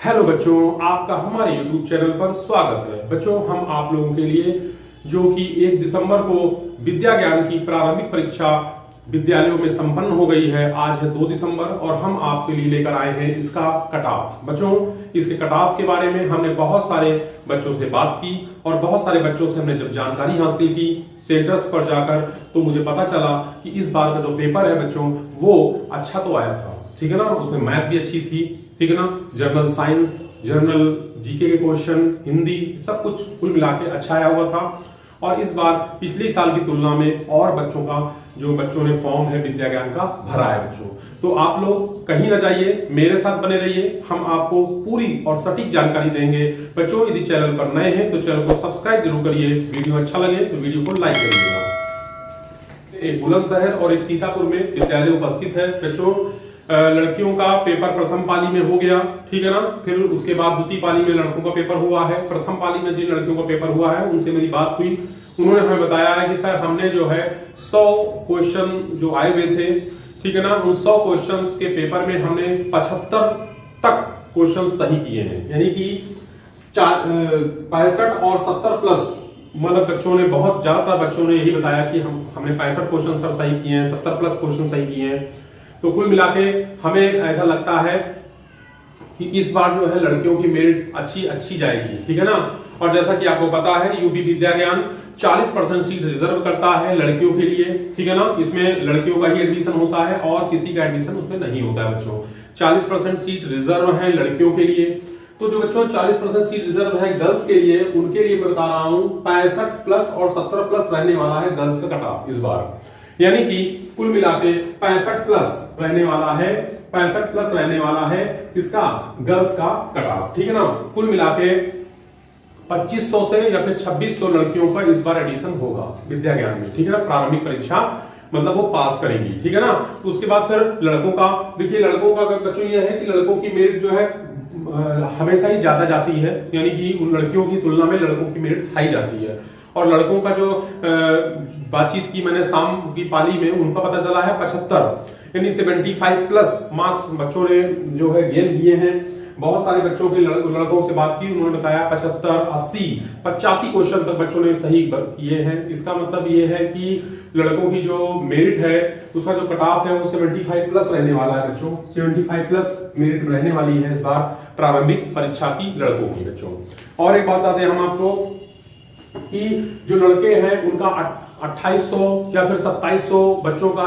Hello बच्चों, आपका हमारे YouTube चैनल पर स्वागत है। बच्चों, हम आप लोगों के लिए जो कि 1 दिसंबर को विद्या ज्ञान की प्रारंभिक परीक्षा विद्यालयों में संपन्न हो गई है। आज है 2 दिसंबर और हम आपके लिए लेकर आए हैं इसका कट ऑफ। बच्चों, इसके कट ऑफ के बारे में हमने बहुत सारे बच्चों से बात की और बहुत सारे बच्चों से हमने जब जानकारी हासिल की सेंटर्स पर जाकर, तो मुझे पता चला कि इस बार का जो पेपर है बच्चों वो अच्छा तो आया था। ठीक है ना, उसमें मैथ भी अच्छी थी, ठीक है ना, जनरल साइंस, जनरल जीके के क्वेश्चन, हिंदी, सब कुछ कुल मिला के अच्छा आया हुआ था। और इस बार पिछले साल की तुलना में और बच्चों का जो बच्चों ने फॉर्म है विद्या ज्ञान का भरा है बच्चों। तो आप लोग कहीं ना जाइए, मेरे साथ बने रहिए, हम आपको पूरी और सटीक जानकारी देंगे। बच्चों, यदि चैनल पर नए हैं तो चैनल को सब्सक्राइब जरूर करिए, वीडियो अच्छा लगे तो वीडियो को लाइक करिएगा। एक बुलंदशहर और एक सीतापुर में विद्यालय उपस्थित है बच्चों। लड़कियों का पेपर प्रथम पाली में हो गया, ठीक है ना। फिर उसके बाद द्वितीय पाली में लड़कों का पेपर हुआ है। प्रथम पाली में जिन लड़कियों का पेपर हुआ है उनसे मेरी बात हुई, उन्होंने हमें बताया है कि सर हमने जो है 100 क्वेश्चन जो आए हुए थे, ठीक है ना, उन 100 क्वेश्चंस के पेपर में हमने 75 तक क्वेश्चन सही किए हैं। यानी कि 65 और 70 प्लस, मतलब बच्चों ने, बहुत ज्यादातर बच्चों ने यही बताया कि हमने 65 क्वेश्चन सर सही किए हैं, 70 प्लस क्वेश्चन सही किए हैं। तो कुल मिला के हमें ऐसा लगता है कि इस बार जो है लड़कियों की मेरिट अच्छी जाएगी, ठीक है ना। और जैसा कि आपको पता है यूपी विद्या ज्ञान 40% सीट रिजर्व करता है लड़कियों के लिए, ठीक है ना। इसमें लड़कियों का ही एडमिशन होता है और किसी का एडमिशन उसमें नहीं होता है बच्चों। 40% सीट रिजर्व है लड़कियों के लिए। तो जो बच्चों 40% सीट रिजर्व है गर्ल्स के लिए, उनके लिए मैं बता रहा हूं 65 प्लस और 70 प्लस रहने वाला है गर्ल्स का कट ऑफ इस बार। यानी कि कुल मिला के 65 प्लस रहने वाला है, 65 प्लस रहने वाला है किसका, गर्ल्स का कट ऑफ, ठीक है ना। कुल मिला के 2500 से या फिर 2600 लड़कियों का इस बार एडिशन होगा विद्या ज्ञान में, ठीक है ना। प्रारंभिक परीक्षा मतलब वो पास करेंगी, ठीक है ना। उसके बाद फिर लड़कों का, देखिए लड़कों का बच्चों ये है कि लड़कों की मेरिट जो है हमेशा ही ज्यादा जाती है, यानी कि उन लड़कियों की तुलना में लड़कों की मेरिट हाई जाती है। और लड़कों का जो बातचीत की मैंने शाम की पाली में, उनका पता चला है 75, यानी 75 प्लस मार्क्स बच्चों ने जो है गेन किए हैं। बहुत सारे बच्चों के लड़कों से बात की, उन्होंने बताया 75, 80, 85 क्वेश्चन तक बच्चों ने सही किए हैं। इसका मतलब ये है कि लड़कों की जो मेरिट है उसका जो कट ऑफ है वो 75 प्लस रहने वाला है बच्चों। 75 प्लस मेरिट रहने वाली है इस बार प्रारंभिक परीक्षा की लड़कों की बच्चों। और एक बात बताते हैं हम आपको कि जो लड़के हैं उनका 2800 या फिर 2700 बच्चों का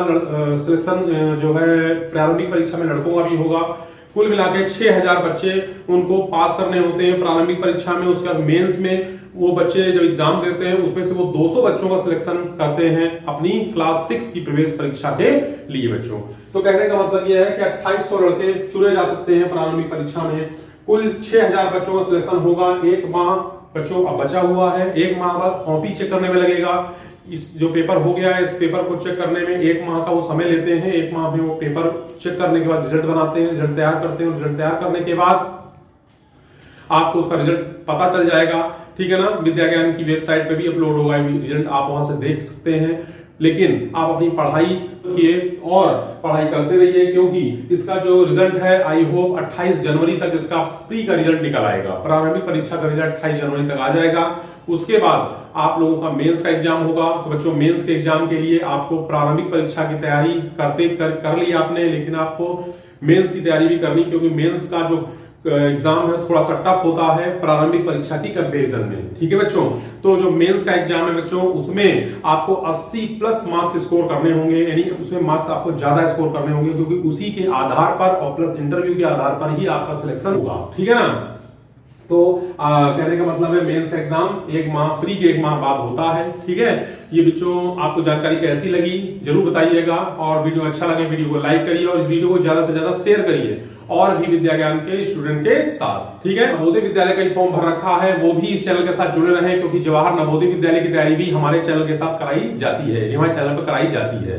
सिलेक्शन जो है प्रारंभिक परीक्षा में लड़कों का भी होगा। कुल मिला के 6000 बच्चे उनको पास करने होते हैं प्रारंभिक परीक्षा में। उसके बाद मेंस में वो बच्चे जब एग्जाम देते हैं उसमें से वो 200 बच्चों का सिलेक्शन करते हैं अपनी क्लास 6 की प्रवेश परीक्षा के लिए बच्चों। तो कहने का मतलब यह है कि 2800 लड़के चुने जा सकते हैं प्रारंभिक परीक्षा में। कुल 6000 बच्चों का सिलेक्शन होगा। एक माह बच्चों अब बचा हुआ है, एक माह बाद कॉपी चेक करने में लगेगा। इस जो पेपर हो गया है इस पेपर को चेक करने में 1 माह का वो समय लेते हैं। 1 माह में वो पेपर चेक करने के बाद रिजल्ट बनाते हैं, रिजल्ट तैयार करते हैं। रिजल्ट तैयार करने के बाद आपको उसका रिजल्ट पता चल जाएगा, ठीक है ना। विद्या ज्ञान की वेबसाइट पे भी अपलोड होगा रिजल्ट, आप वहां से देख सकते हैं। लेकिन आप अपनी पढ़ाई किए और पढ़ाई करते रहिए, क्योंकि इसका जो रिजल्ट है आई होप 28 जनवरी तक इसका प्री का रिजल्ट निकल आएगा। प्रारंभिक परीक्षा का रिजल्ट 28 जनवरी तक आ जाएगा। उसके बाद आप लोगों का मेंस का एग्जाम होगा। तो बच्चों, मेंस के एग्जाम के लिए आपको प्रारंभिक परीक्षा की तैयारी कर ली आपने, लेकिन आपको मेंस की तैयारी भी करनी, क्योंकि मेंस का जो एग्जाम है थोड़ा सा टफ होता है प्रारंभिक परीक्षा की कंपैरिजन में, ठीक है बच्चों। तो जो मेंस का एग्जाम है बच्चों उसमें आपको 80 प्लस मार्क्स स्कोर करने होंगे, यानी उसमें मार्क्स आपको ज्यादा स्कोर करने होंगे, क्योंकि उसी के आधार पर और प्लस इंटरव्यू के आधार पर ही आपका सिलेक्शन होगा, ठीक है ना। तो कहने का मतलब है मेंस का एग्जाम 1 माह प्री के 1 माह बाद होता है, ठीक है। ये बच्चों आपको जानकारी कैसी लगी जरूर बताइएगा, और वीडियो अच्छा लगे वीडियो को लाइक करिए और इस वीडियो को ज्यादा से ज्यादा शेयर करिए और भी विद्या ज्ञान के स्टूडेंट के साथ, ठीक है। नवोदय विद्यालय का फॉर्म भर रखा है, वो भी इस चैनल के साथ जुड़े रहे, क्योंकि जवाहर नवोदय विद्यालय की तैयारी भी हमारे चैनल के साथ कराई जाती है, हमारे चैनल पर कराई जाती है।